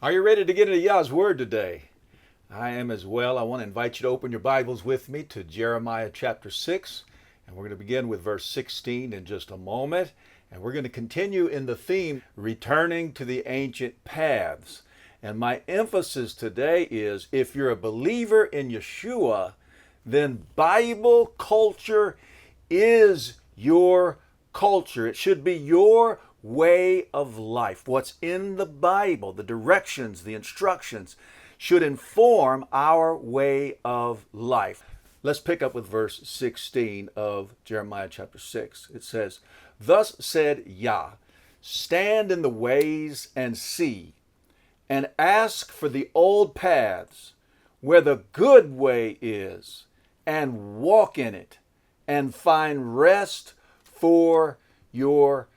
Are you ready to get into Yah's Word today? I am as well. I want to invite you to open your Bibles with me to Jeremiah chapter 6. And we're going to begin with verse 16 in just a moment. And we're going to continue in the theme, returning to the ancient paths. And my emphasis today is if you're a believer in Yeshua, then Bible culture is your culture. It should be your way of life. What's in the Bible, the directions, the instructions, should inform our way of life. Let's pick up with verse 16 of Jeremiah chapter 6. It says, "Thus said Yah, stand in the ways and see, and ask for the old paths, where the good way is, and walk in it, and find rest for yourselves."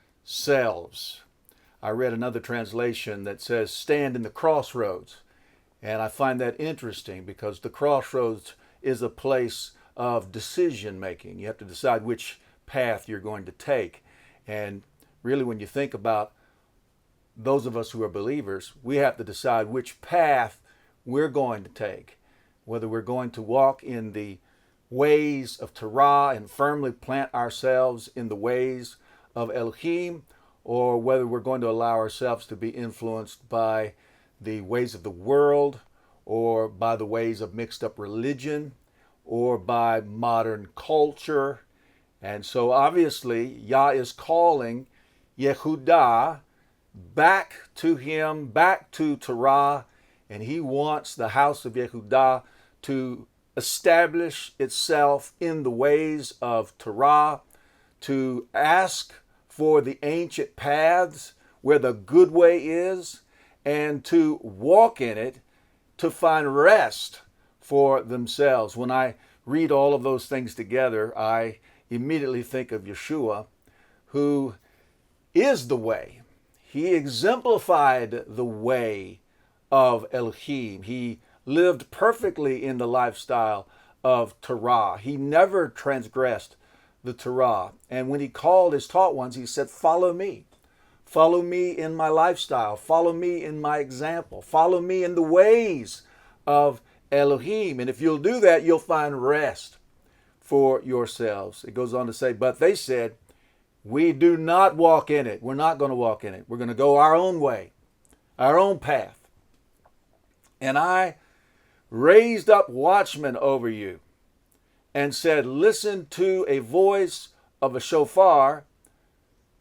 I read another translation that says, stand in the crossroads. And I find that interesting because the crossroads is a place of decision making. You have to decide which path you're going to take. And really, when you think about those of us who are believers, we have to decide which path we're going to take. Whether we're going to walk in the ways of Torah and firmly plant ourselves in the ways of Elohim, or whether we're going to allow ourselves to be influenced by the ways of the world, or by the ways of mixed up religion, or by modern culture. And so obviously Yah is calling Yehudah back to him, back to Torah, and he wants the house of Yehudah to establish itself in the ways of Torah, to ask for the ancient paths where the good way is, and to walk in it to find rest for themselves. When I read all of those things together, I immediately think of Yeshua, who is the way. He exemplified the way of Elohim. He lived perfectly in the lifestyle of Torah. He never transgressed the Torah. And when he called his taught ones, he said, follow me. Follow me in my lifestyle. Follow me in my example. Follow me in the ways of Elohim. And if you'll do that, you'll find rest for yourselves. It goes on to say, but they said, we do not walk in it. We're not going to walk in it. We're going to go our own way, our own path. And I raised up watchmen over you and said, listen to a voice of a shofar.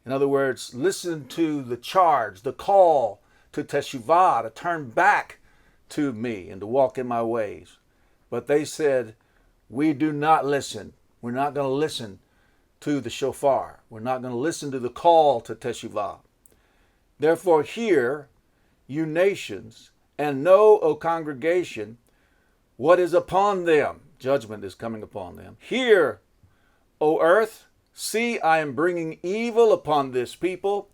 In other words, listen to the charge, the call to teshuvah, to turn back to me and to walk in my ways. But they said, we do not listen. We're not going to listen to the shofar. We're not going to listen to the call to teshuvah. Therefore hear, you nations, and know, O congregation, what is upon them. Judgment is coming upon them. Hear, O earth, see, I am bringing evil upon this people,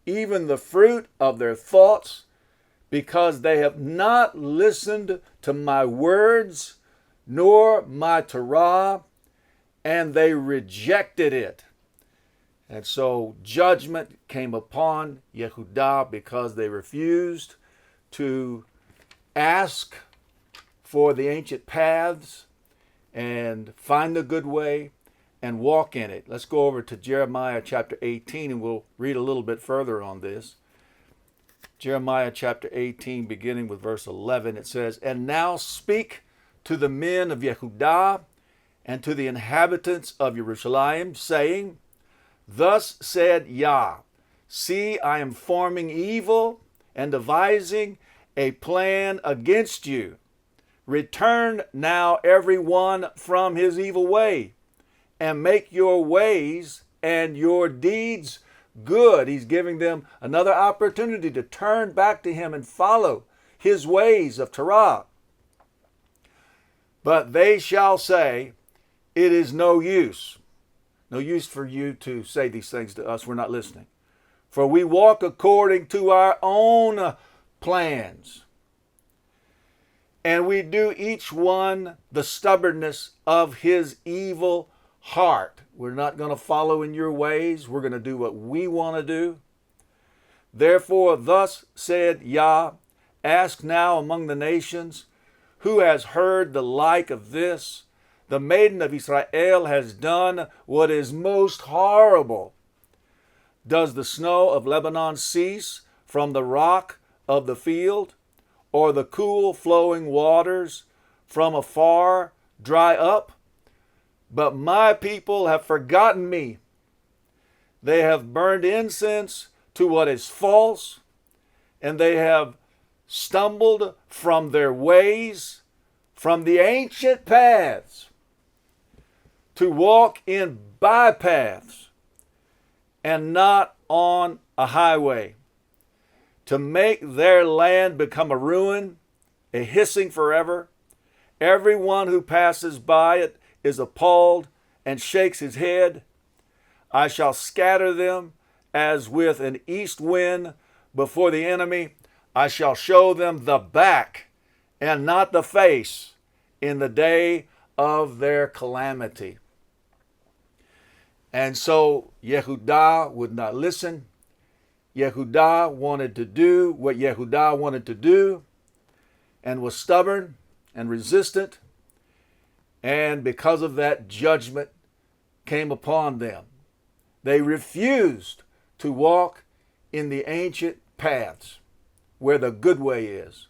even the fruit of their thoughts, because they have not listened to my words, nor my Torah, and they rejected it. And so judgment came upon Yehudah because they refused to ask for the ancient paths and find the good way and walk in it. Let's go over to Jeremiah chapter 18 and we'll read a little bit further on this. Jeremiah chapter 18, beginning with verse 11, it says, and now speak to the men of Yehudah and to the inhabitants of Jerusalem, saying, thus said Yah, see, I am forming evil and devising a plan against you. Return now every one from his evil way, and make your ways and your deeds good. He's giving them another opportunity to turn back to him and follow his ways of Torah. But they shall say, it is no use. No use for you to say these things to us. We're not listening. For we walk according to our own plans. And we do each one the stubbornness of his evil heart. We're not going to follow in your ways. We're going to do what we want to do. Therefore, thus said Yah, Ask now among the nations, who has heard the like of this? The maiden of Israel has done what is most horrible. Does the snow of Lebanon cease from the rock of the field, or the cool flowing waters from afar dry up? But my people have forgotten me. They have burned incense to what is false, and they have stumbled from their ways, from the ancient paths, to walk in bypaths and not on a highway, to make their land become a ruin, a hissing forever. Everyone who passes by it is appalled and shakes his head. I shall scatter them as with an east wind before the enemy. I shall show them the back and not the face in the day of their calamity. And so Yehudah would not listen. Yehudah wanted to do what Yehudah wanted to do and was stubborn and resistant. And because of that, judgment came upon them. They refused to walk in the ancient paths where the good way is.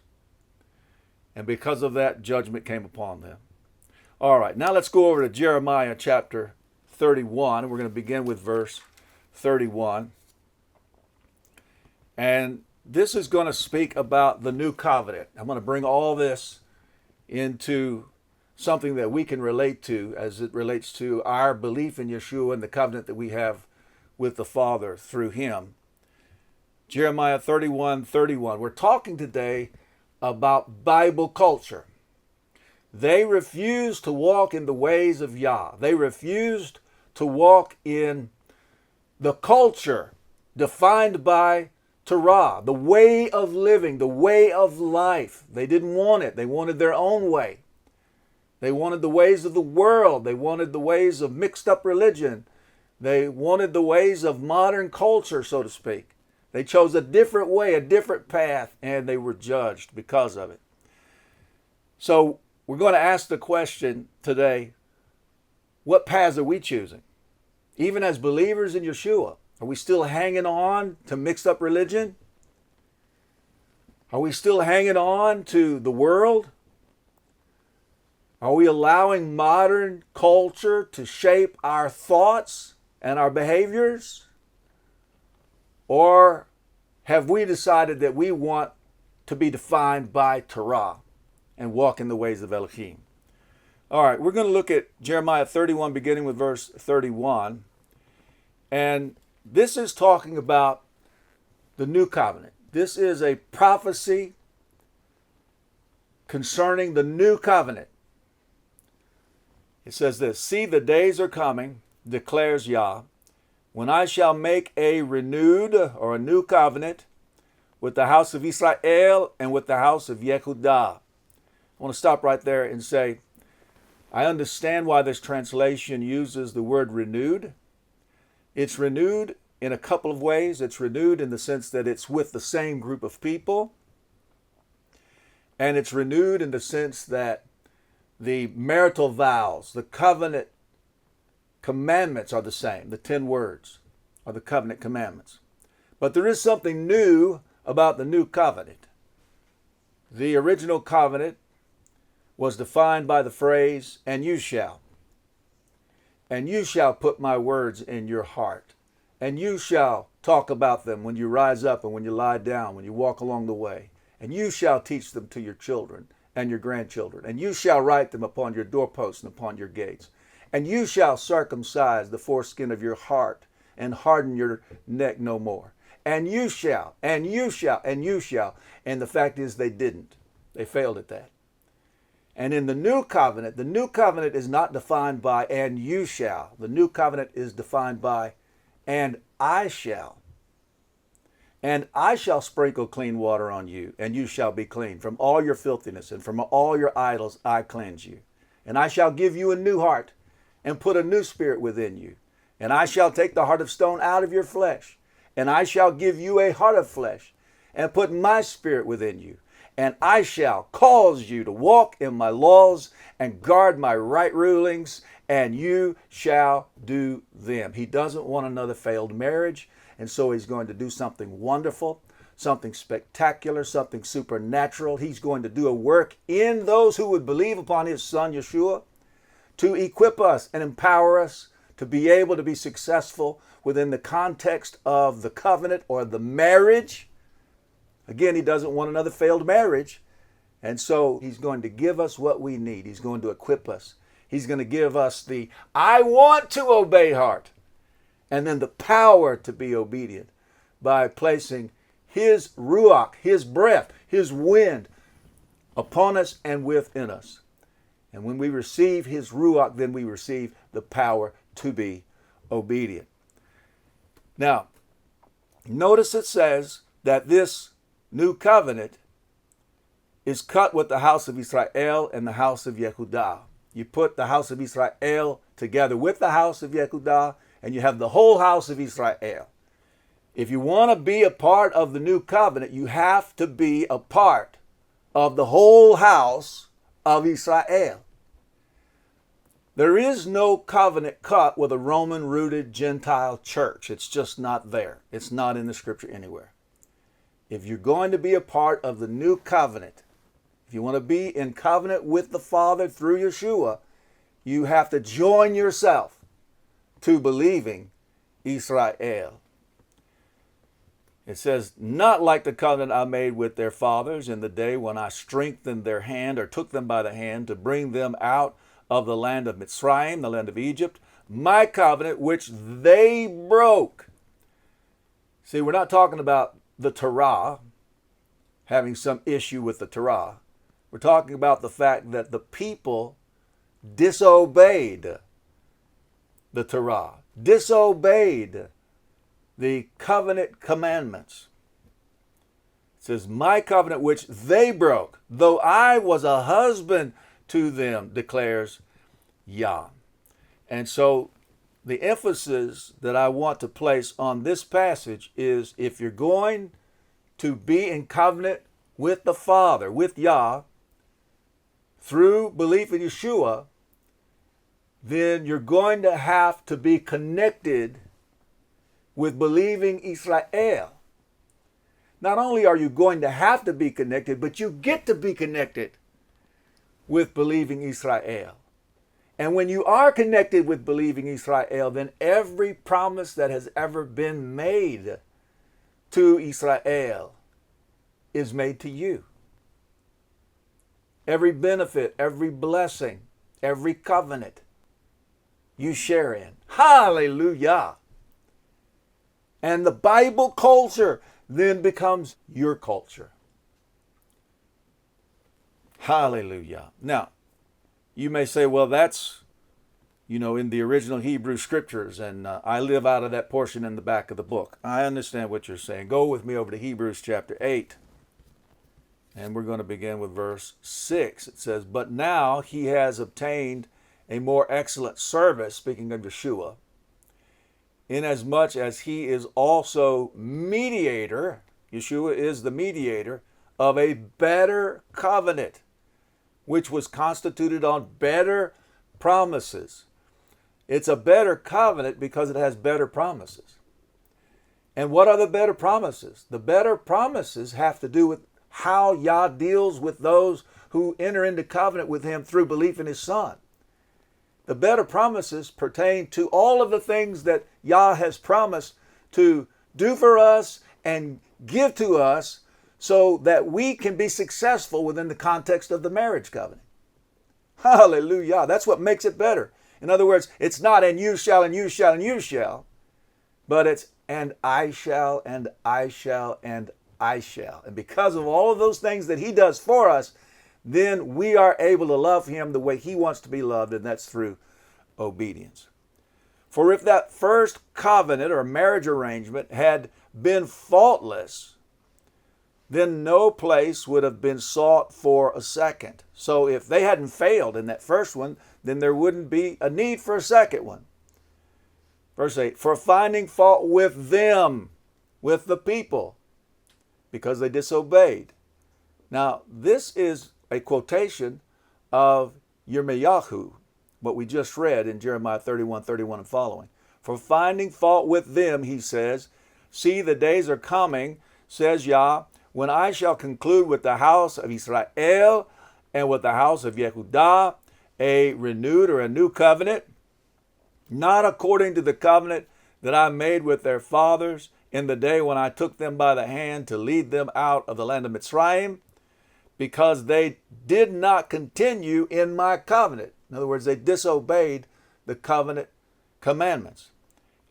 And because of that, judgment came upon them. All right, now let's go over to Jeremiah chapter 31. We're going to begin with verse 31. And this is going to speak about the new covenant. I'm going to bring all this into something that we can relate to as it relates to our belief in Yeshua and the covenant that we have with the Father through him. Jeremiah 31:31. We're talking today about Bible culture. They refused to walk in the ways of Yah. They refused to walk in the culture defined by Torah, the way of living, the way of life. They didn't want it. They wanted their own way. They wanted the ways of the world. They wanted the ways of mixed up religion. They wanted the ways of modern culture, so to speak. They chose a different way, a different path, and they were judged because of it. So we're going to ask the question today, what paths are we choosing? Even as believers in Yeshua, are we still hanging on to mixed up religion? Are we still hanging on to the world? Are we allowing modern culture to shape our thoughts and our behaviors? Or have we decided that we want to be defined by Torah and walk in the ways of Elohim? All right, we're going to look at Jeremiah 31, beginning with verse 31. And this is talking about the new covenant. This is a prophecy concerning the new covenant. It says this, "See, the days are coming, declares Yah, when I shall make a renewed or a new covenant with the house of Israel and with the house of Yehudah." I want to stop right there and say, I understand why this translation uses the word renewed. It's renewed in a couple of ways. It's renewed in the sense that it's with the same group of people. And it's renewed in the sense that the marital vows, the covenant commandments are the same. The 10 words are the covenant commandments. But there is something new about the new covenant. The original covenant was defined by the phrase, "and you shall." And you shall put my words in your heart. And you shall talk about them when you rise up and when you lie down, when you walk along the way. And you shall teach them to your children and your grandchildren. And you shall write them upon your doorposts and upon your gates. And you shall circumcise the foreskin of your heart and harden your neck no more. And you shall, and you shall, and you shall. And the fact is they didn't. They failed at that. And in the new covenant is not defined by "and you shall." The new covenant is defined by "and I shall." "And I shall sprinkle clean water on you, and you shall be clean. From all your filthiness and from all your idols I cleanse you. And I shall give you a new heart and put a new spirit within you. And I shall take the heart of stone out of your flesh. And I shall give you a heart of flesh and put my spirit within you. and I shall cause you to walk in my laws and guard my right rulings, and you shall do them. He doesn't want another failed marriage, and so he's going to do something wonderful, something spectacular, something supernatural. He's going to do a work in those who would believe upon his son Yeshua to equip us and empower us to be able to be successful within the context of the covenant or the marriage. Again, he doesn't want another failed marriage. And so he's going to give us what we need. He's going to equip us. He's going to give us the I want to obey heart, and then the power to be obedient by placing his ruach, his breath, his wind upon us and within us. And when we receive his ruach, then we receive the power to be obedient. Now, notice it says that this new covenant is cut with the house of Israel and the house of Yehudah. You put the house of Israel together with the house of Yehudah, and you have the whole house of Israel. If you want to be a part of the new covenant, you have to be a part of the whole house of Israel. There is no covenant cut with a Roman-rooted Gentile church. It's just not there. It's not in the scripture anywhere. If you're going to be a part of the new covenant, if you want to be in covenant with the Father through Yeshua, you have to join yourself to believing Israel. It says, not like the covenant I made with their fathers in the day when I strengthened their hand or took them by the hand to bring them out of the land of Mitzrayim, the land of Egypt, my covenant which they broke. See, we're not talking about the Torah, having some issue with the Torah. We're talking about the fact that the people disobeyed the Torah, disobeyed the covenant commandments. It says, my covenant which they broke, though I was a husband to them, declares Yah. And so the emphasis that I want to place on this passage is, if you're going to be in covenant with the Father, with Yah, through belief in Yeshua, then you're going to have to be connected with believing Israel. Not only are you going to have to be connected, but you get to be connected with believing Israel. And when you are connected with believing Israel, then every promise that has ever been made to Israel is made to you. Every benefit, every blessing, every covenant you share in. Hallelujah. And the Bible culture then becomes your culture. Hallelujah. Now, you may say, well, that's, in the original Hebrew scriptures, and I live out of that portion in the back of the book. I understand what you're saying. Go with me over to Hebrews chapter 8. And we're going to begin with verse 6. It says, but now he has obtained a more excellent service, speaking of Yeshua, inasmuch as he is also mediator. Yeshua is the mediator of a better covenant, which was constituted on better promises. It's a better covenant because it has better promises. And what are the better promises? The better promises have to do with how Yah deals with those who enter into covenant with him through belief in his Son. The better promises pertain to all of the things that Yah has promised to do for us and give to us so that we can be successful within the context of the marriage covenant. Hallelujah. That's what makes it better. In other words, it's not and you shall and you shall and you shall, but it's and I shall and I shall and I shall. And because of all of those things that he does for us, then we are able to love him the way he wants to be loved, and that's through obedience. For if that first covenant or marriage arrangement had been faultless, then no place would have been sought for a second. So if they hadn't failed in that first one, then there wouldn't be a need for a second one. Verse 8, for finding fault with them, with the people, because they disobeyed, Now, this is a quotation of Yirmiyahu, what we just read in Jeremiah 31:31 and following. For finding fault with them, he says, see, the days are coming, says Yah, when I shall conclude with the house of Israel and with the house of Yehudah a renewed or a new covenant, not according to the covenant that I made with their fathers in the day when I took them by the hand to lead them out of the land of Mitzrayim, because they did not continue in my covenant. In other words, they disobeyed the covenant commandments.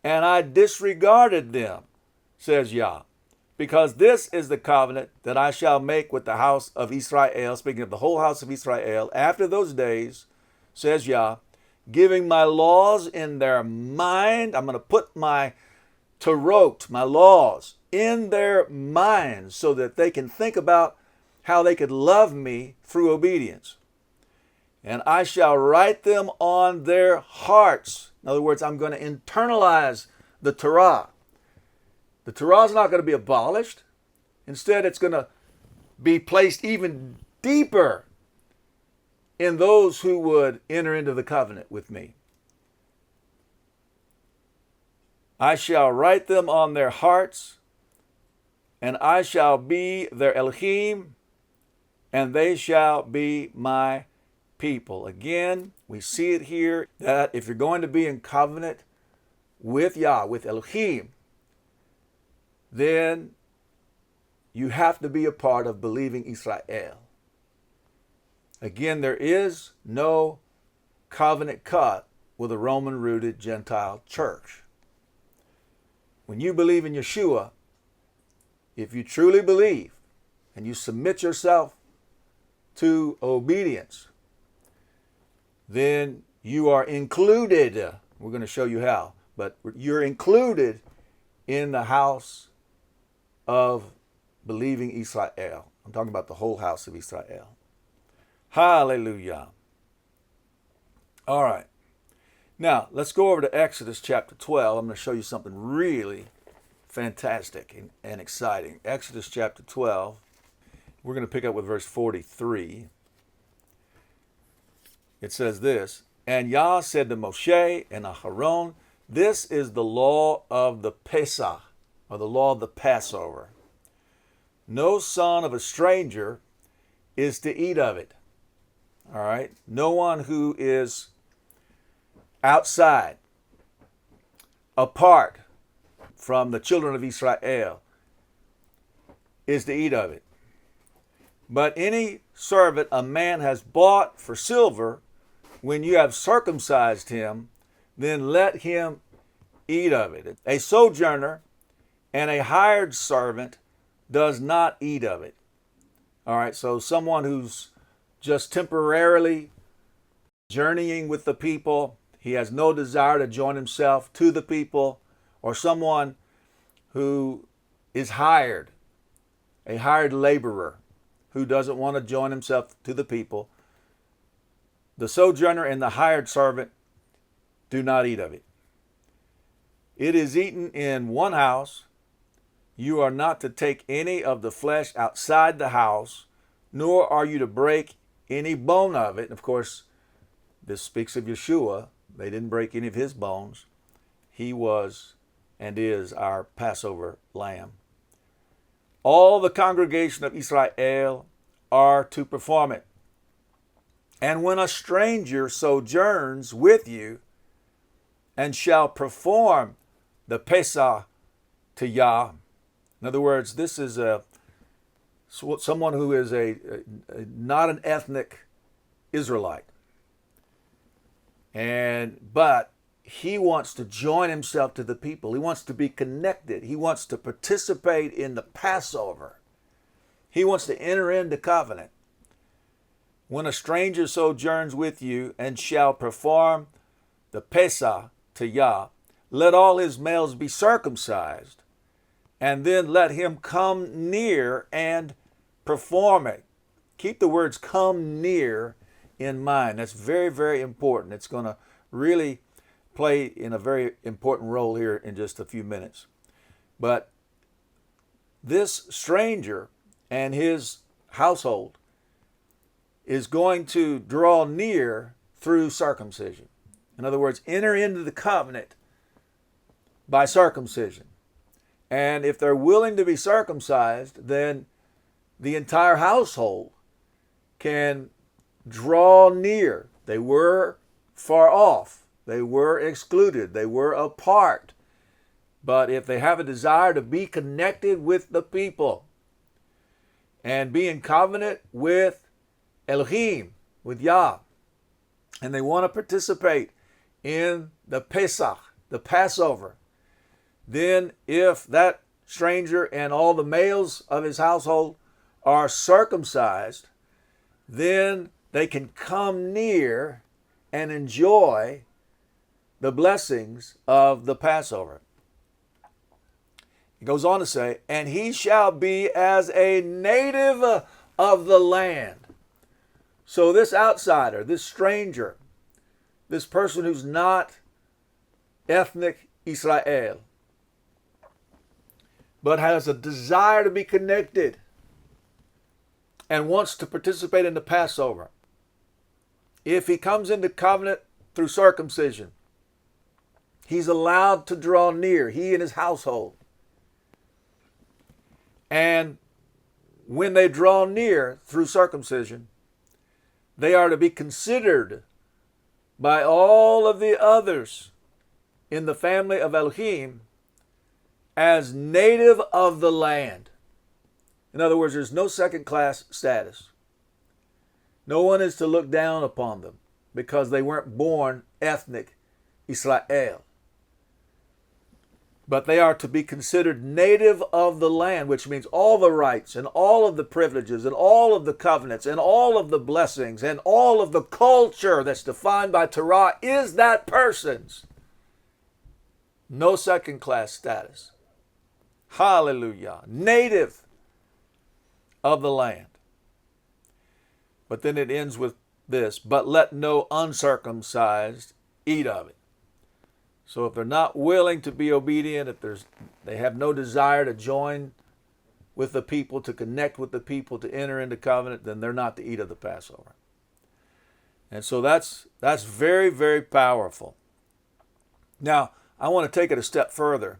And I disregarded them, says Yah, because this is the covenant that I shall make with the house of Israel, speaking of the whole house of Israel, after those days, says Yah, giving my laws in their mind. I'm going to put my Torah, my laws, in their minds so that they can think about how they could love me through obedience. And I shall write them on their hearts. In other words, I'm going to internalize the Torah. The Torah is not going to be abolished. Instead, it's going to be placed even deeper in those who would enter into the covenant with me. I shall write them on their hearts, and I shall be their Elohim, and they shall be my people. Again, we see it here that if you're going to be in covenant with Yah, with Elohim, then you have to be a part of believing Israel. Again, there is no covenant cut with a Roman-rooted Gentile church. When you believe in Yeshua, if you truly believe and you submit yourself to obedience, then you are included. We're going to show you how, but you're included in the house of believing Israel. I'm talking about the whole house of Israel. Hallelujah. All right. Now, let's go over to Exodus chapter 12. I'm going to show you something really fantastic and exciting. Exodus chapter 12. We're going to pick up with verse 43. It says this, and Yah said to Moshe and Aharon, this is the law of the Pesach, or the law of the Passover. No son of a stranger is to eat of it. All right? No one who is outside, apart from the children of Israel, is to eat of it. But any servant a man has bought for silver, when you have circumcised him, then let him eat of it. A sojourner and a hired servant does not eat of it. All right, so someone who's just temporarily journeying with the people, he has no desire to join himself to the people, or someone who is hired, a hired laborer who doesn't want to join himself to the people, the sojourner and the hired servant do not eat of it. It is eaten in one house. You are not to take any of the flesh outside the house, nor are you to break any bone of it. And of course, this speaks of Yeshua. They didn't break any of his bones. He was and is our Passover lamb. All the congregation of Israel are to perform it. And when a stranger sojourns with you and shall perform the Pesach to Yah, in other words, this is someone who is not an ethnic Israelite, but he wants to join himself to the people. He wants to be connected. He wants to participate in the Passover. He wants to enter into covenant. When a stranger sojourns with you and shall perform the Pesach to Yah, let all his males be circumcised, and then let him come near and perform it. Keep the words come near in mind. That's very, very important. It's going to really play in a very important role here in just a few minutes. But this stranger and his household is going to draw near through circumcision. In other words, enter into the covenant by circumcision. And if they're willing to be circumcised, then the entire household can draw near. They were far off. They were excluded. They were apart. But if they have a desire to be connected with the people and be in covenant with Elohim, with Yah, and they want to participate in the Pesach, the Passover, then if that stranger and all the males of his household are circumcised, then they can come near and enjoy the blessings of the Passover. He goes on to say, and he shall be as a native of the land. So this outsider, this stranger, this person who's not ethnic Israel, but has a desire to be connected and wants to participate in the Passover, if he comes into covenant through circumcision, he's allowed to draw near, he and his household. And when they draw near through circumcision, they are to be considered by all of the others in the family of Elohim as native of the land. In other words, there's no second-class status. No one is to look down upon them because they weren't born ethnic Israel. But they are to be considered native of the land, which means all the rights and all of the privileges and all of the covenants and all of the blessings and all of the culture that's defined by Torah is that person's. No second-class status. Hallelujah. Native of the land. But then it ends with this, but let no uncircumcised eat of it. So if they're not willing to be obedient, if they have no desire to join with the people, to connect with the people, to enter into covenant, then they're not to eat of the Passover. And so that's very, very powerful. Now, I want to take it a step further.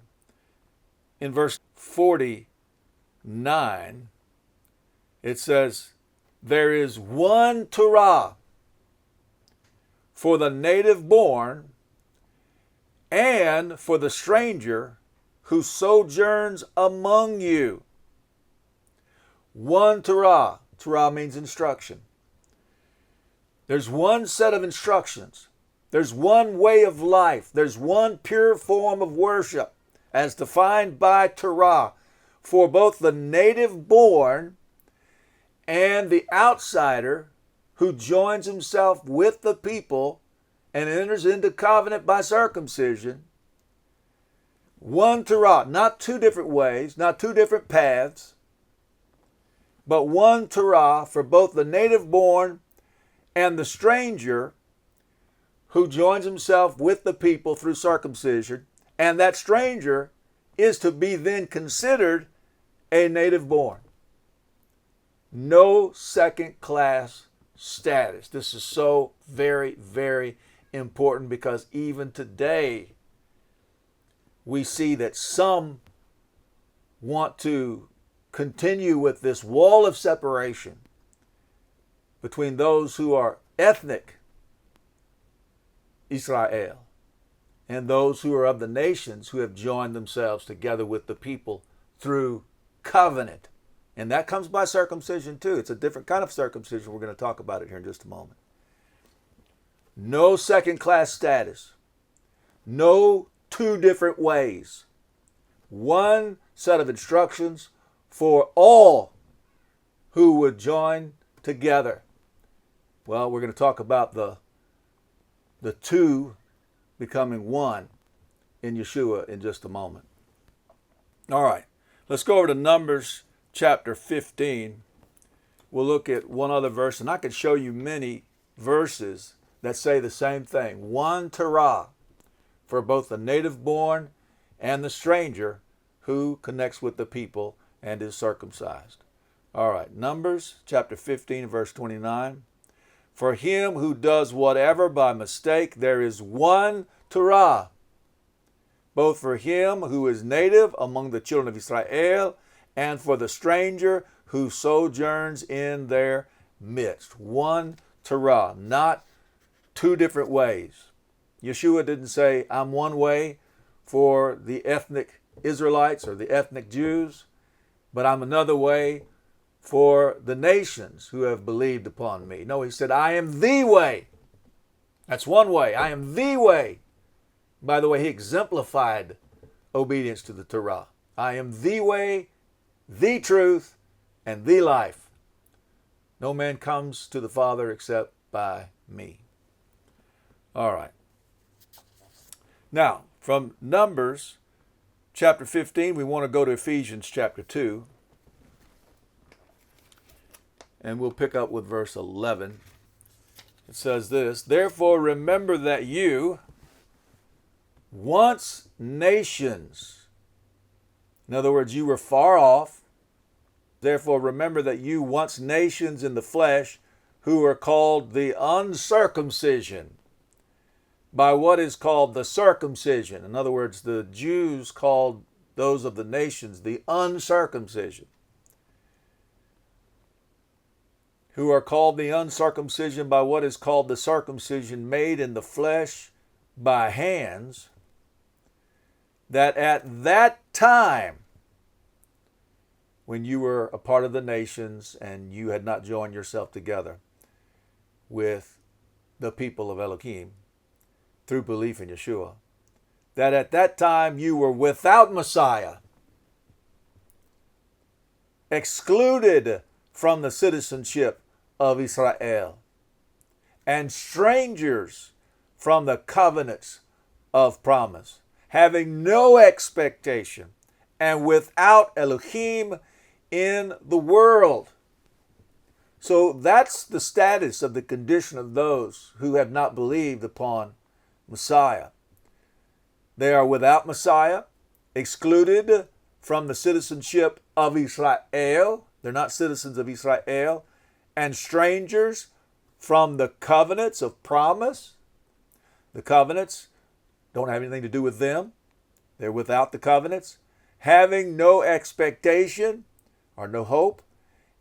In verse 49, it says, there is one Torah for the native born and for the stranger who sojourns among you. One Torah. Torah means instruction. There's one set of instructions. There's one way of life. There's one pure form of worship as defined by Torah for both the native born and the outsider who joins himself with the people and enters into covenant by circumcision. One Torah, not two different ways, not two different paths, but one Torah for both the native born and the stranger who joins himself with the people through circumcision. And that stranger is to be then considered a native born. No second-class status. This is so very, very important because even today we see that some want to continue with this wall of separation between those who are ethnic Israel and those who are of the nations who have joined themselves together with the people through covenant. And that comes by circumcision too. It's a different kind of circumcision. We're going to talk about it here in just a moment. No second-class status. No two different ways. One set of instructions for all who would join together. Well, we're going to talk about the two becoming one in Yeshua in just a moment. All right, let's go over to Numbers chapter 15. We'll look at one other verse, and I could show you many verses that say the same thing. One Torah for both the native born and the stranger who connects with the people and is circumcised. All right, Numbers chapter 15, verse 29. For him who does whatever by mistake, there is one Torah, both for him who is native among the children of Israel and for the stranger who sojourns in their midst. One Torah, not two different ways. Yeshua didn't say, I'm one way for the ethnic Israelites or the ethnic Jews, but I'm another way for the nations who have believed upon me. No, he said, I am the way. That's one way. I am the way. By the way, he exemplified obedience to the Torah. I am the way, the truth, and the life. No man comes to the Father except by me. All right. Now, from Numbers chapter 15, we want to go to Ephesians chapter 2. And we'll pick up with verse 11. It says this, therefore remember that you, once nations, in other words, you were far off. Therefore remember that you, once nations in the flesh, who are called the uncircumcision, by what is called the circumcision. In other words, the Jews called those of the nations the uncircumcision. Who are called the uncircumcision by what is called the circumcision made in the flesh by hands, that at that time, when you were a part of the nations and you had not joined yourself together with the people of Elohim through belief in Yeshua, that at that time you were without Messiah, excluded from the citizenship of Israel, and strangers from the covenants of promise, having no expectation, and without Elohim in the world. So that's the status of the condition of those who have not believed upon Messiah. They are without Messiah, excluded from the citizenship of Israel. They're not citizens of Israel, and strangers from the covenants of promise. The covenants don't have anything to do with them. They're without the covenants, having no expectation or no hope,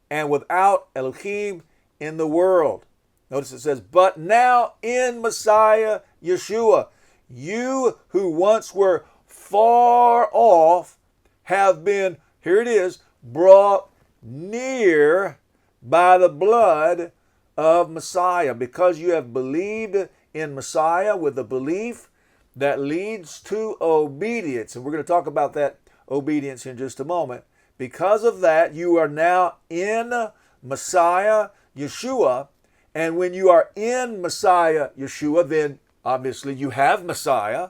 and without Elohim in the world. Notice it says, but now in Messiah Yeshua, you who once were far off have been, here it is, brought near by the blood of Messiah, because you have believed in Messiah with a belief that leads to obedience. And we're going to talk about that obedience in just a moment. Because of that, you are now in Messiah Yeshua. And when you are in Messiah Yeshua, then obviously you have Messiah.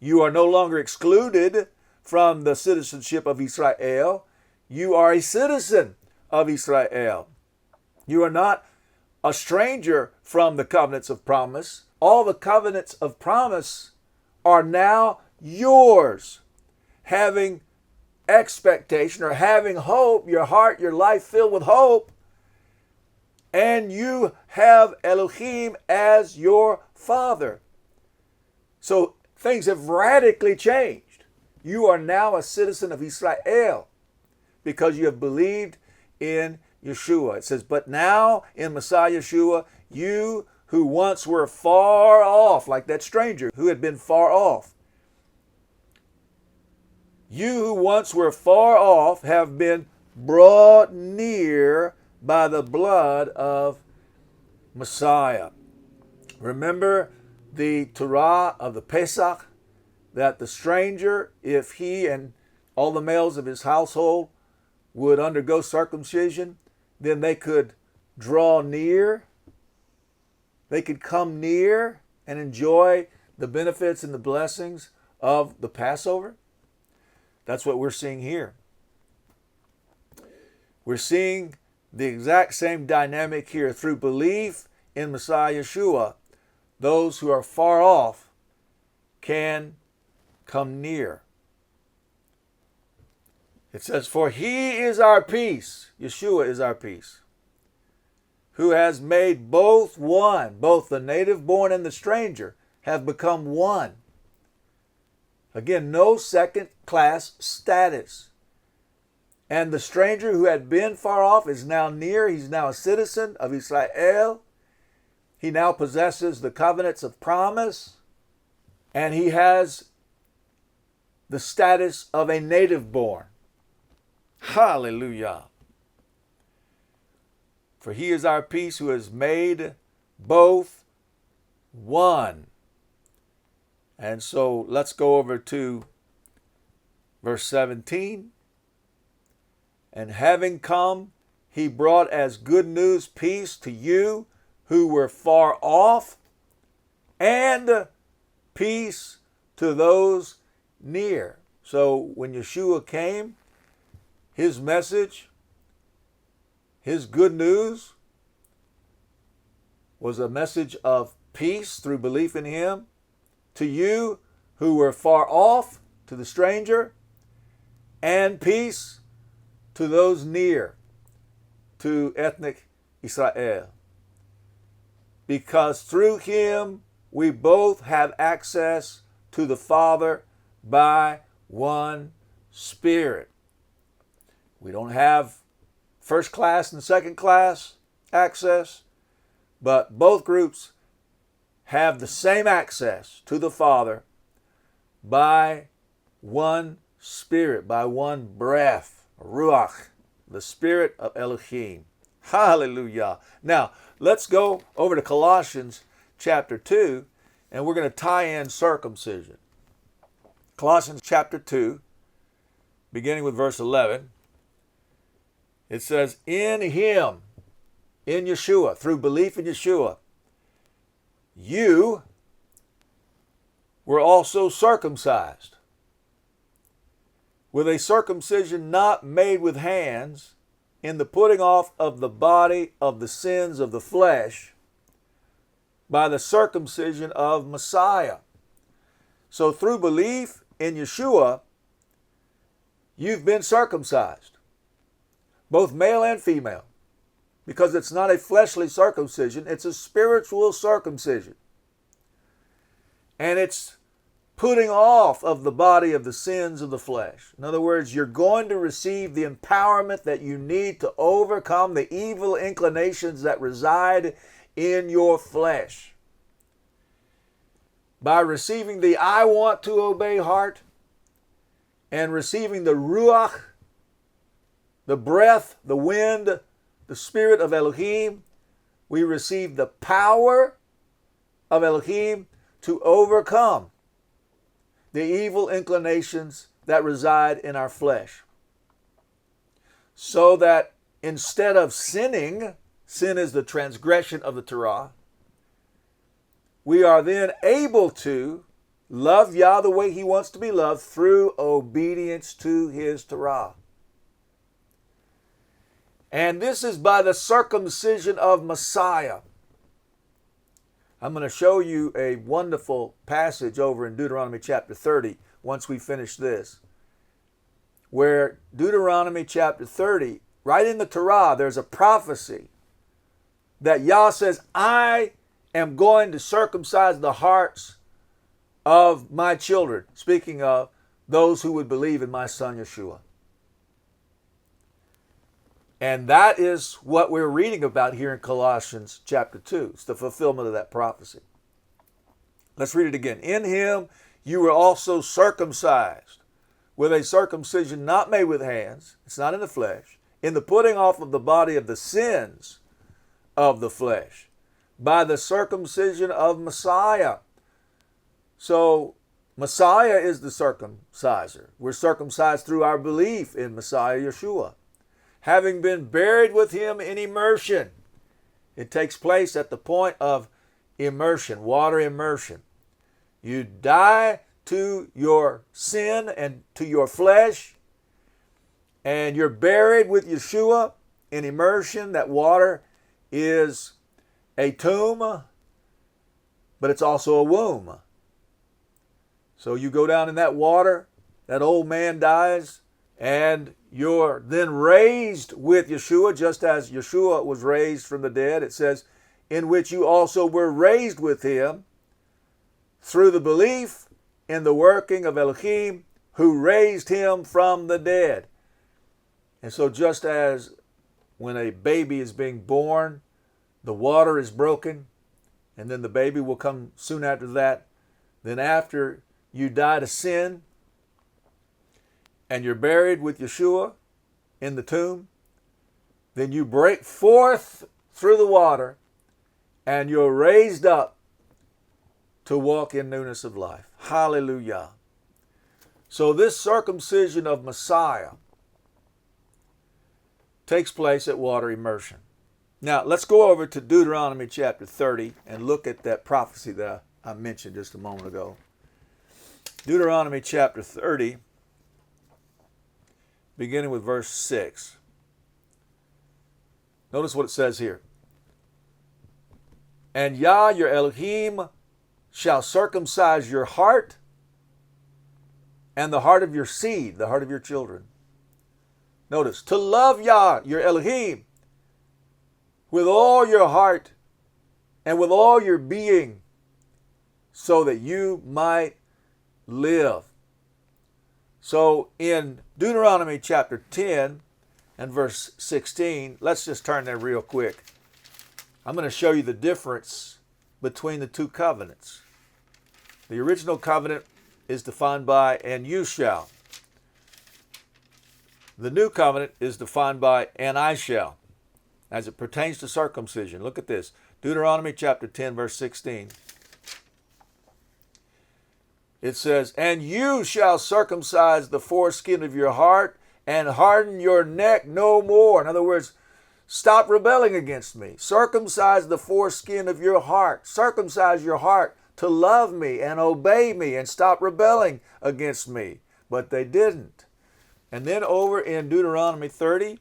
You are no longer excluded from the citizenship of Israel. You are a citizen of Israel. You are not a stranger from the covenants of promise. All the covenants of promise are now yours. Having expectation or having hope, your heart, your life filled with hope, and you have Elohim as your Father. So things have radically changed. You are now a citizen of Israel because you have believed in Yeshua. It says, but now in Messiah Yeshua, you who once were far off, like that stranger who had been far off, you who once were far off have been brought near by the blood of Messiah. Remember the Torah of the Pesach, that the stranger, if he and all the males of his household would undergo circumcision, then they could draw near. They could come near and enjoy the benefits and the blessings of the Passover. That's what we're seeing here. We're seeing the exact same dynamic here. Through belief in Messiah Yeshua, those who are far off can come near. It says, for he is our peace. Yeshua is our peace, who has made both one. Both the native born and the stranger have become one. Again, no second class status. And the stranger who had been far off is now near. He's now a citizen of Israel. He now possesses the covenants of promise. And he has the status of a native born. Hallelujah. For he is our peace, who has made both one. And so let's go over to verse 17. And having come, he brought as good news peace to you who were far off, and peace to those near. So when Yeshua came, his message, his good news, was a message of peace through belief in him to you who were far off, to the stranger, and peace to those near, to ethnic Israel. Because through him we both have access to the Father by one Spirit. We don't have first class and second class access, but both groups have the same access to the Father by one Spirit, by one breath, Ruach, the Spirit of Elohim. Hallelujah. Now, let's go over to Colossians chapter 2, and we're going to tie in circumcision. Colossians chapter 2, beginning with verse 11. It says, in him, in Yeshua, through belief in Yeshua, you were also circumcised with a circumcision not made with hands, in the putting off of the body of the sins of the flesh by the circumcision of Messiah. So through belief in Yeshua, you've been circumcised, both male and female, because it's not a fleshly circumcision, it's a spiritual circumcision. And it's putting off of the body of the sins of the flesh. In other words, you're going to receive the empowerment that you need to overcome the evil inclinations that reside in your flesh. By receiving the I want to obey heart and receiving the Ruach, the breath, the wind, the Spirit of Elohim, we receive the power of Elohim to overcome the evil inclinations that reside in our flesh. So that instead of sinning, sin is the transgression of the Torah, we are then able to love Yah the way he wants to be loved through obedience to his Torah. And this is by the circumcision of Messiah. I'm going to show you a wonderful passage over in Deuteronomy chapter 30 once we finish this, where Deuteronomy chapter 30, right in the Torah, there's a prophecy that Yah says, I am going to circumcise the hearts of my children, speaking of those who would believe in my son Yeshua. And that is what we're reading about here in Colossians chapter 2. It's the fulfillment of that prophecy. Let's read it again. In him you were also circumcised with a circumcision not made with hands, it's not in the flesh, in the putting off of the body of the sins of the flesh, by the circumcision of Messiah. So Messiah is the circumciser. We're circumcised through our belief in Messiah Yeshua. Having been buried with him in immersion. It takes place at the point of immersion, water immersion. You die to your sin and to your flesh, and you're buried with Yeshua in immersion. That water is a tomb, but it's also a womb. So you go down in that water, that old man dies, and you're then raised with Yeshua, just as Yeshua was raised from the dead. It says, in which you also were raised with him through the belief in the working of Elohim, who raised him from the dead. And so just as when a baby is being born, the water is broken, and then the baby will come soon after that. Then after you die to sin, and you're buried with Yeshua in the tomb, then you break forth through the water, and you're raised up to walk in newness of life. Hallelujah. So this circumcision of Messiah takes place at water immersion. Now, let's go over to Deuteronomy chapter 30 and look at that prophecy that I mentioned just a moment ago. Deuteronomy chapter 30, beginning with verse 6. Notice what it says here. And Yah, your Elohim, shall circumcise your heart and the heart of your seed, the heart of your children. Notice, to love Yah, your Elohim, with all your heart and with all your being, so that you might live. So in Deuteronomy chapter 10 and verse 16, let's just turn there real quick. I'm going to show you the difference between the two covenants. The original covenant is defined by, and you shall. The new covenant is defined by, and I shall, as it pertains to circumcision. Look at this. Deuteronomy chapter 10, verse 16. It says, and you shall circumcise the foreskin of your heart and harden your neck no more. In other words, stop rebelling against me. Circumcise the foreskin of your heart. Circumcise your heart to love me and obey me and stop rebelling against me. But they didn't. And then over in Deuteronomy 30,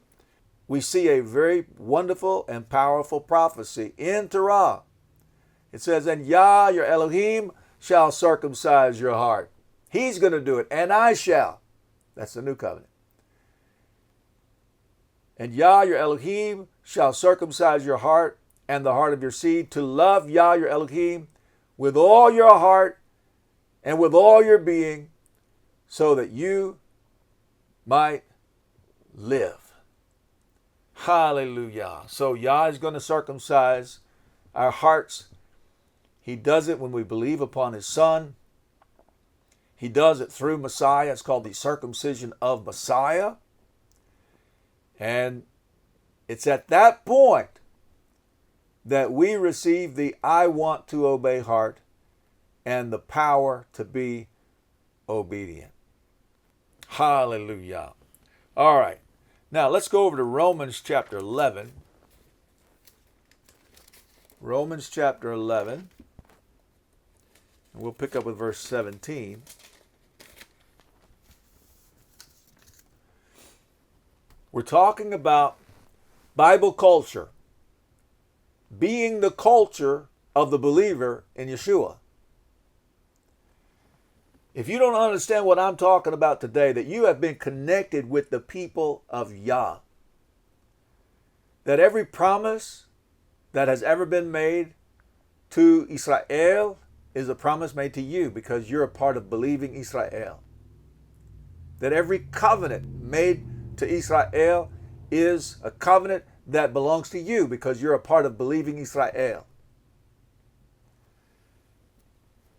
we see a very wonderful and powerful prophecy in Torah. It says, and Yah, your Elohim, shall circumcise your heart. He's going to do it, and I shall. That's the new covenant. And Yah, your Elohim, shall circumcise your heart and the heart of your seed, to love Yah, your Elohim, with all your heart and with all your being, so that you might live. Hallelujah. So Yah is going to circumcise our hearts. He does it when we believe upon his Son. He does it through Messiah. It's called the circumcision of Messiah. And it's at that point that we receive the I want to obey heart and the power to be obedient. Hallelujah. All right. Now let's go over to Romans chapter 11. Romans chapter 11. And we'll pick up with verse 17. We're talking about Bible culture being the culture of the believer in Yeshua. If you don't understand what I'm talking about today, that you have been connected with the people of Yah, that every promise that has ever been made to Israel is a promise made to you because you're a part of believing Israel. That every covenant made to Israel is a covenant that belongs to you because you're a part of believing Israel.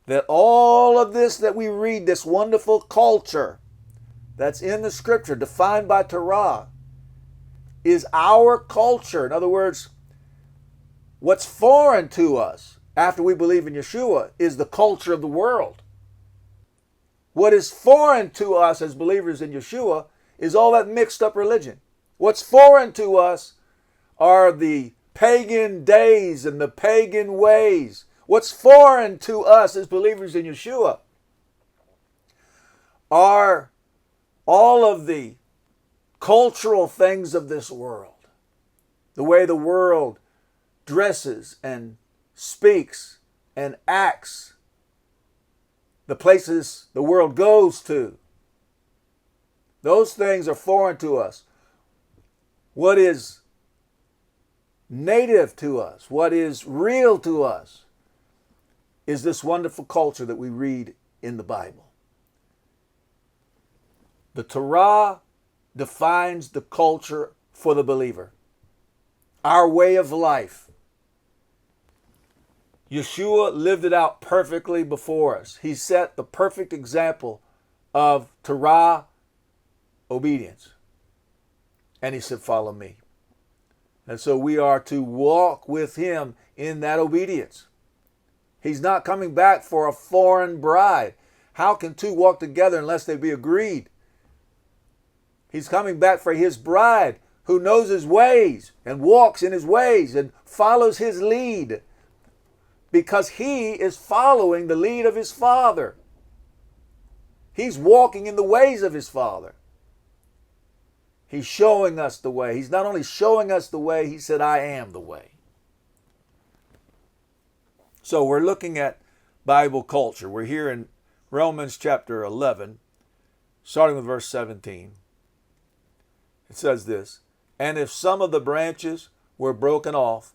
That all of this that we read, this wonderful culture that's in the scripture defined by Torah, is our culture. In other words, what's foreign to us after we believe in Yeshua is the culture of the world. What is foreign to us as believers in Yeshua is all that mixed up religion. What's foreign to us are the pagan days and the pagan ways. What's foreign to us as believers in Yeshua are all of the cultural things of this world. The way the world dresses and speaks and acts. The places the world goes to. Those things are foreign to us. What is native to us, what is real to us, is this wonderful culture that we read in the Bible. The Torah defines the culture for the believer, our way of life. Yeshua lived it out perfectly before us. He set the perfect example of Torah obedience. And he said, follow me. And so we are to walk with him in that obedience. He's not coming back for a foreign bride. How can two walk together unless they be agreed? He's coming back for his bride who knows his ways and walks in his ways and follows his lead, because he is following the lead of his Father. He's walking in the ways of his Father. He's showing us the way. He's not only showing us the way, he said, I am the way. So we're looking at Bible culture. We're here in Romans chapter 11, starting with verse 17. It says this, and if some of the branches were broken off,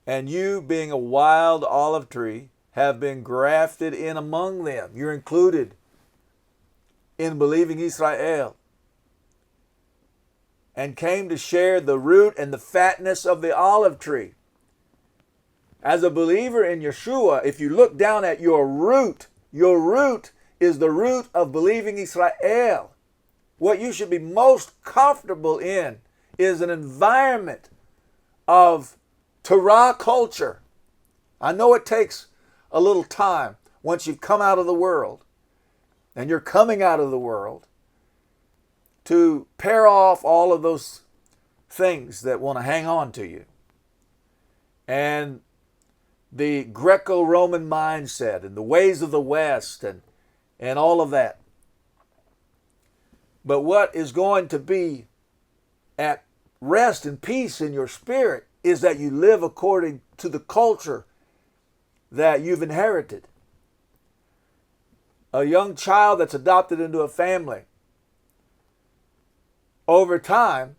and you, being a wild olive tree, have been grafted in among them. You're included in believing Israel, and came to share the root and the fatness of the olive tree. As a believer in Yeshua, if you look down at your root is the root of believing Israel. What you should be most comfortable in is an environment of Torah culture. I know it takes a little time once you've come out of the world, and you're coming out of the world, to pare off all of those things that want to hang on to you. And the Greco-Roman mindset and the ways of the West and all of that. But what is going to be at rest and peace in your spirit is that you live according to the culture that you've inherited. A young child that's adopted into a family, over time,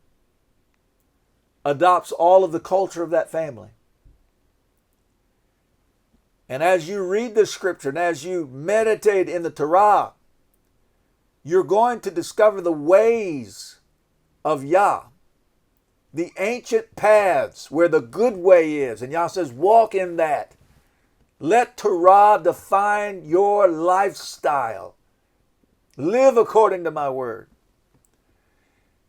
adopts all of the culture of that family. And as you read the scripture and as you meditate in the Torah, you're going to discover the ways of Yah, the ancient paths where the good way is. And Yah says, walk in that. Let Torah define your lifestyle. Live according to my word.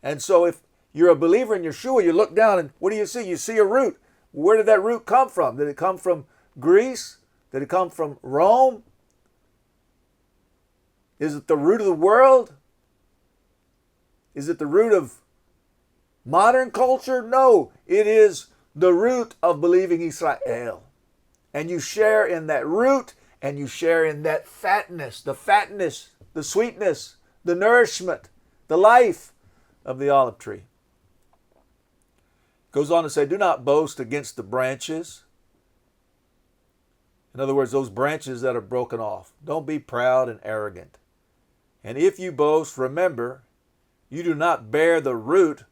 And so if you're a believer in Yeshua, you look down and what do you see? You see a root. Where did that root come from? Did it come from Greece? Did it come from Rome? Is it the root of the world? Is it the root of modern culture? No, it is the root of believing Israel. And you share in that root, and you share in that fatness, the sweetness, the nourishment, the life of the olive tree. Goes on to say, do not boast against the branches. In other words, those branches that are broken off. Don't be proud and arrogant. And if you boast, remember, you do not bear the root,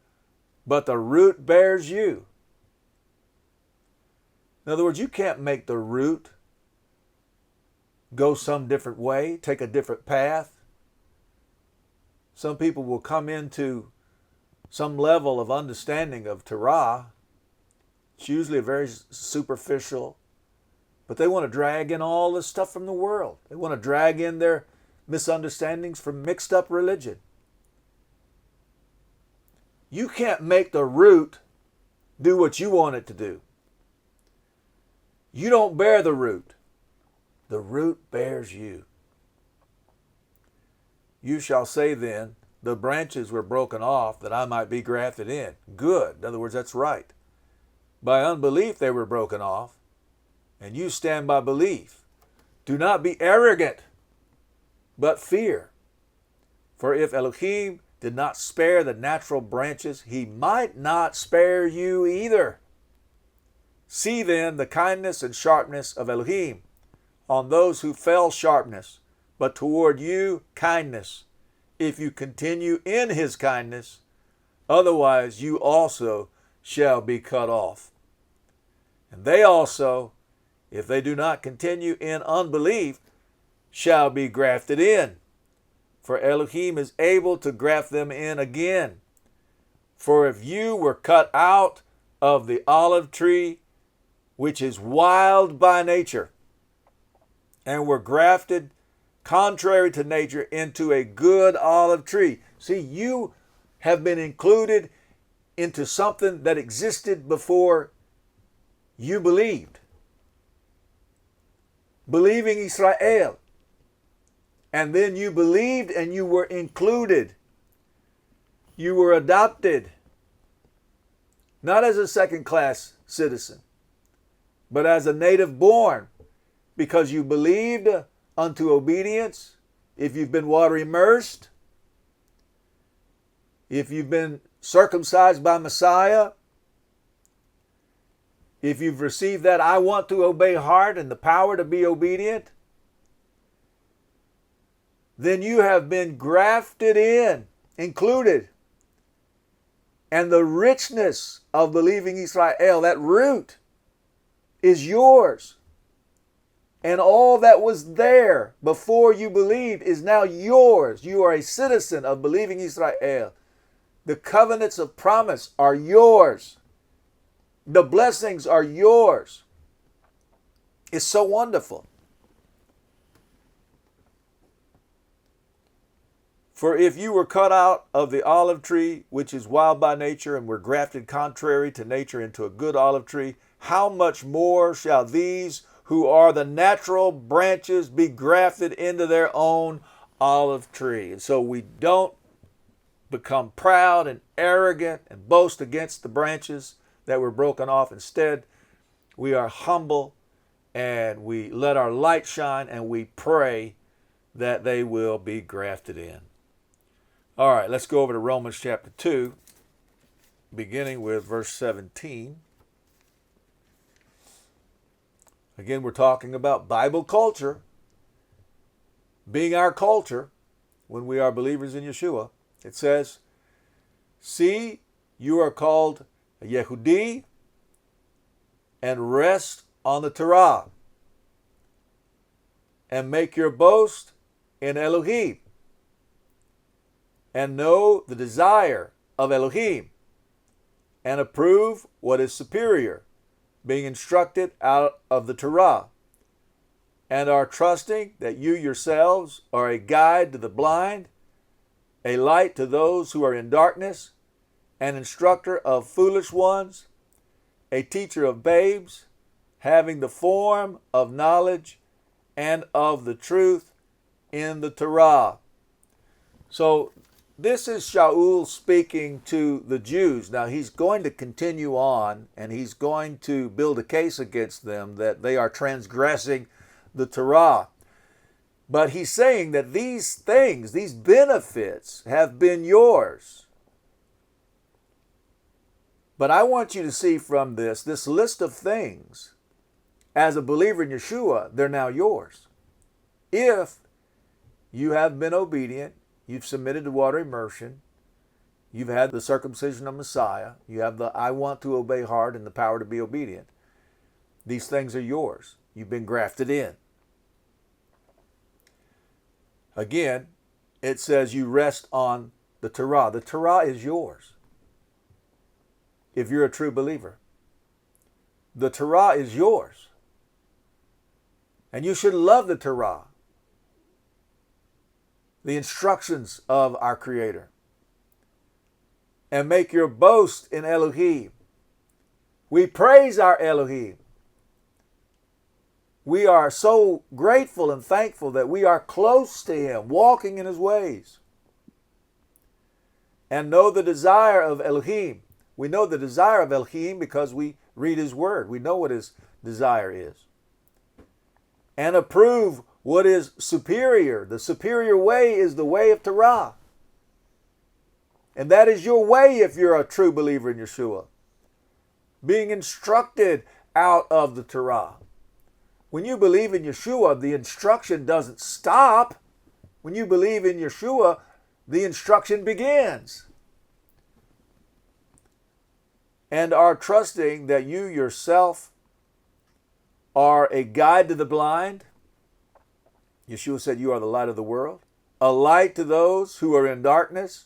but the root bears you. In other words, you can't make the root go some different way, take a different path. Some people will come into some level of understanding of Torah. It's usually very superficial, but they want to drag in all this stuff from the world. They want to drag in their misunderstandings from mixed up religion. You can't make the root do what you want it to do. You don't bear the root. The root bears you. You shall say then, the branches were broken off that I might be grafted in. Good. In other words, that's right. By unbelief they were broken off, and you stand by belief. Do not be arrogant, but fear. For if Elohim did not spare the natural branches, he might not spare you either. See then the kindness and sharpness of Elohim on those who fell sharpness, but toward you kindness, if you continue in his kindness. Otherwise, you also shall be cut off. And they also, if they do not continue in unbelief, shall be grafted in. For Elohim is able to graft them in again. For if you were cut out of the olive tree, which is wild by nature, and were grafted contrary to nature into a good olive tree. See, you have been included into something that existed before you believed. Believing Israel. And then you believed and you were included. You were adopted. Not as a second-class citizen, but as a native born, because you believed unto obedience. If you've been water immersed, if you've been circumcised by Messiah, if you've received that I want to obey heart and the power to be obedient, then you have been grafted in, included. And the richness of believing Israel, that root, is yours. And all that was there before you believed is now yours. You are a citizen of believing Israel. The covenants of promise are yours. The blessings are yours. It's so wonderful. For if you were cut out of the olive tree, which is wild by nature, and were grafted contrary to nature into a good olive tree, how much more shall these who are the natural branches be grafted into their own olive tree? And so we don't become proud and arrogant and boast against the branches that were broken off. Instead, we are humble and we let our light shine and we pray that they will be grafted in. All right, let's go over to Romans chapter 2, beginning with verse 17. Again, we're talking about Bible culture being our culture when we are believers in Yeshua. It says, see, you are called a Yehudi and rest on the Torah and make your boast in Elohim and know the desire of Elohim and approve what is superior, being instructed out of the Torah, and are trusting that you yourselves are a guide to the blind, a light to those who are in darkness, an instructor of foolish ones, a teacher of babes, having the form of knowledge and of the truth in the Torah. So this is Shaul speaking to the Jews. Now he's going to continue on and he's going to build a case against them that they are transgressing the Torah. But he's saying that these things, these benefits have been yours. But I want you to see from this list of things, as a believer in Yeshua, they're now yours. If you have been obedient, you've submitted to water immersion, you've had the circumcision of Messiah, you have the I want to obey heart and the power to be obedient. These things are yours. You've been grafted in. Again, it says you rest on the Torah. The Torah is yours. If you're a true believer, the Torah is yours. And you should love the Torah, the instructions of our Creator, and make your boast in Elohim. We praise our Elohim. We are so grateful and thankful that we are close to Him, walking in His ways. And know the desire of Elohim. We know the desire of Elohim because we read His Word. We know what His desire is. And approve what is superior. The superior way is the way of Torah. And that is your way if you're a true believer in Yeshua. Being instructed out of the Torah. When you believe in Yeshua, the instruction doesn't stop. When you believe in Yeshua, the instruction begins. And are trusting that you yourself are a guide to the blind. Yeshua said, you are the light of the world, a light to those who are in darkness,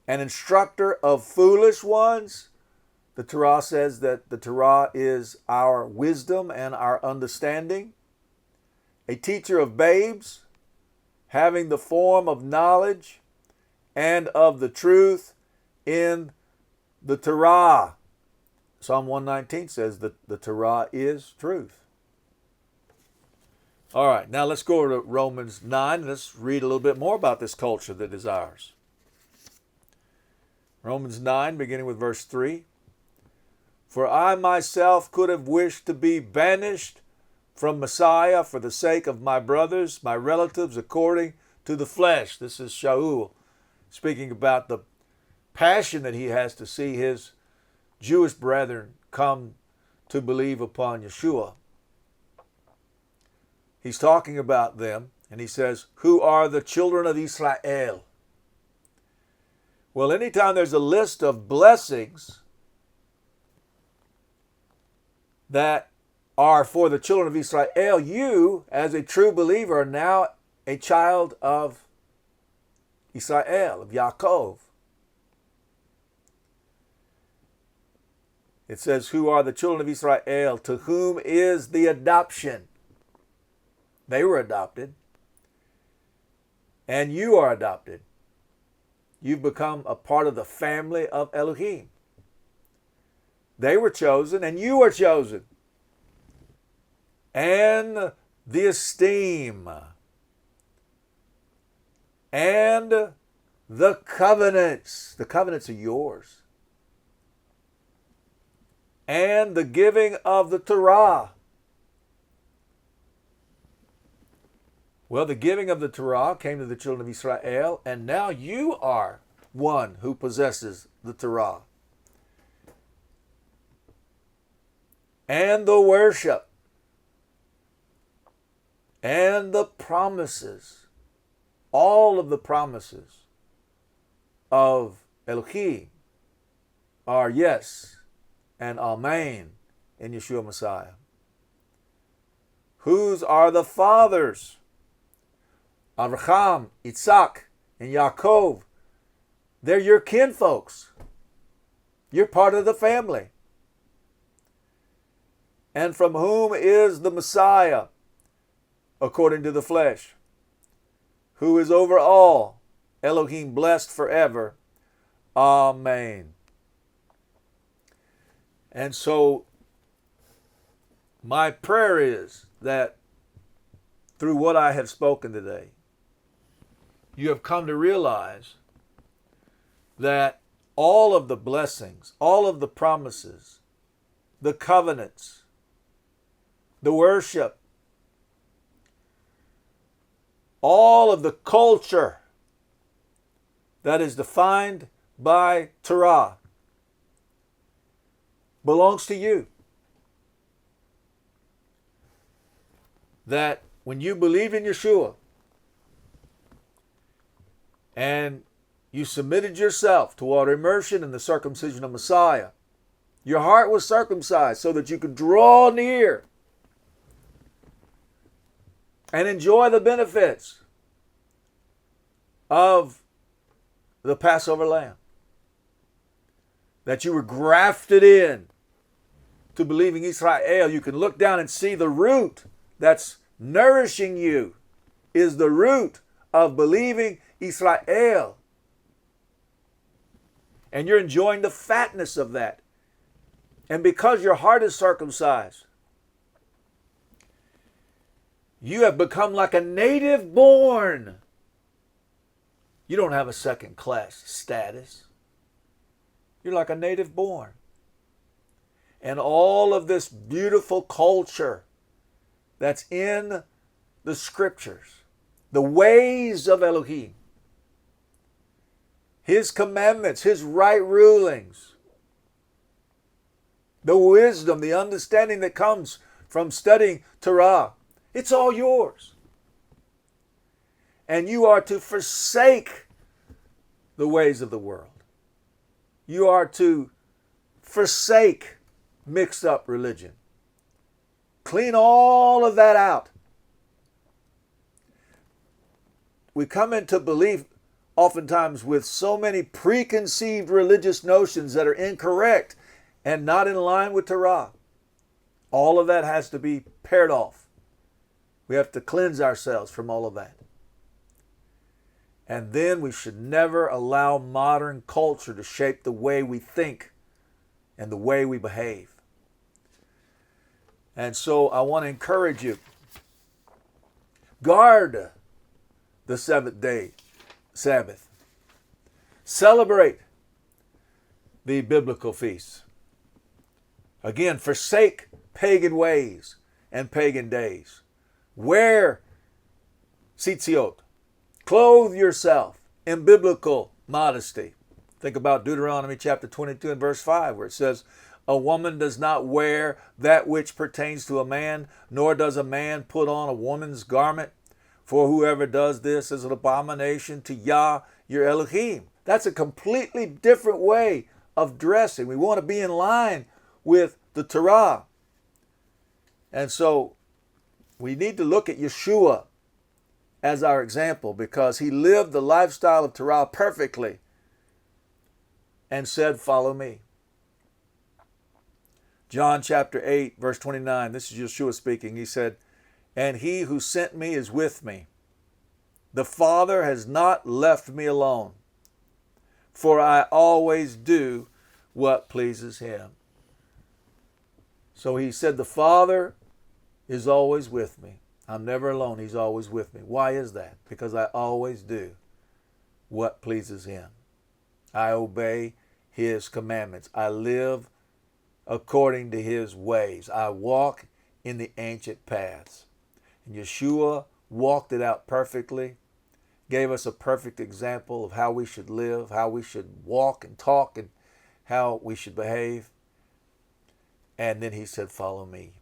an instructor of foolish ones. The Torah says that the Torah is our wisdom and our understanding. A teacher of babes, having the form of knowledge and of the truth in the Torah. Psalm 119 says that the Torah is truth. All right, now let's go to Romans 9. Let's read a little bit more about this culture that is ours. Romans 9, beginning with verse 3. For I myself could have wished to be banished from Messiah for the sake of my brothers, my relatives, according to the flesh. This is Shaul speaking about the passion that he has to see his Jewish brethren come to believe upon Yeshua. He's talking about them, and he says, who are the children of Israel. Well, anytime there's a list of blessings that are for the children of Israel, you, as a true believer, are now a child of Israel, of Yaakov. It says, who are the children of Israel, to whom is the adoption. They were adopted. And you are adopted. You've become a part of the family of Elohim. They were chosen, and you are chosen. And the esteem. And the covenants. The covenants are yours. And the giving of the Torah. Well, the giving of the Torah came to the children of Israel, and now you are one who possesses the Torah. And the worship. And the promises. All of the promises of Elohim are yes and amen in Yeshua Messiah. Whose are the fathers? Abraham, Isaac, and Yaakov. They're your kinfolks. You're part of the family. And from whom is the Messiah, according to the flesh, who is over all, Elohim blessed forever. Amen. And so, my prayer is that through what I have spoken today, you have come to realize that all of the blessings, all of the promises, the covenants, the worship, all of the culture that is defined by Torah belongs to you. That when you believe in Yeshua and you submitted yourself to water immersion and the circumcision of Messiah, your heart was circumcised so that you could draw near and enjoy the benefits of the Passover lamb. That you were grafted in to believing Israel. You can look down and see the root that's nourishing you is the root of believing Israel. And you're enjoying the fatness of that. And because your heart is circumcised, you have become like a native born. You don't have a second class status. You're like a native born. And all of this beautiful culture that's in the scriptures, the ways of Elohim, His commandments, His right rulings, the wisdom, the understanding that comes from studying Torah, it's all yours. And you are to forsake the ways of the world. You are to forsake mixed up religion. Clean all of that out. We come into belief oftentimes with so many preconceived religious notions that are incorrect and not in line with Torah. All of that has to be pared off. We have to cleanse ourselves from all of that. And then we should never allow modern culture to shape the way we think and the way we behave. And so I want to encourage you, guard the seventh day Sabbath. Celebrate the biblical feasts. Again, forsake pagan ways and pagan days. Wear tzitziot. Clothe yourself in biblical modesty. Think about Deuteronomy chapter 22 and verse 5, where it says, a woman does not wear that which pertains to a man, nor does a man put on a woman's garment. For whoever does this is an abomination to Yah, your Elohim. That's a completely different way of dressing. We want to be in line with the Torah. And so we need to look at Yeshua as our example, because he lived the lifestyle of Torah perfectly and said, follow me. John chapter 8, verse 29, this is Yeshua speaking. He said, and he who sent me is with me. The Father has not left me alone, for I always do what pleases him. So he said, the Father is always with me. I'm never alone. He's always with me. Why is that? Because I always do what pleases him. I obey his commandments. I live according to his ways. I walk in the ancient paths. And Yeshua walked it out perfectly, gave us a perfect example of how we should live, how we should walk and talk, and how we should behave. And then he said, follow me.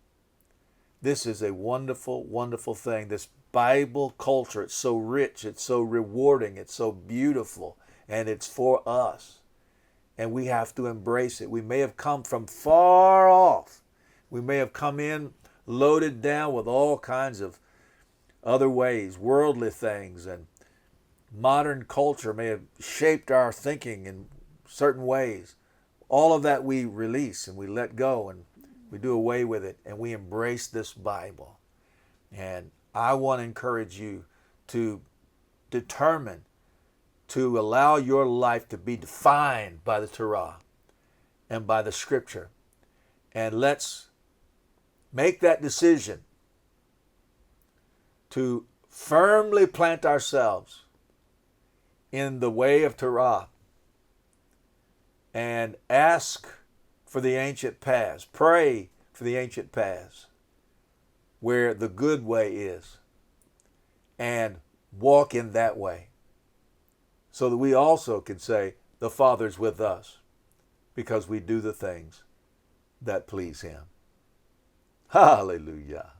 This is a wonderful, wonderful thing. This Bible culture, it's so rich, it's so rewarding, it's so beautiful, and it's for us. And we have to embrace it. We may have come from far off. We may have come in loaded down with all kinds of other ways, worldly things, and modern culture may have shaped our thinking in certain ways. All of that we release and we let go and we do away with it, and we embrace this Bible. And I want to encourage you to determine to allow your life to be defined by the Torah and by the Scripture. And let's make that decision to firmly plant ourselves in the way of Torah and ask for the ancient paths. Pray for the ancient paths where the good way is, and walk in that way so that we also can say the Father's with us because we do the things that please him. Hallelujah.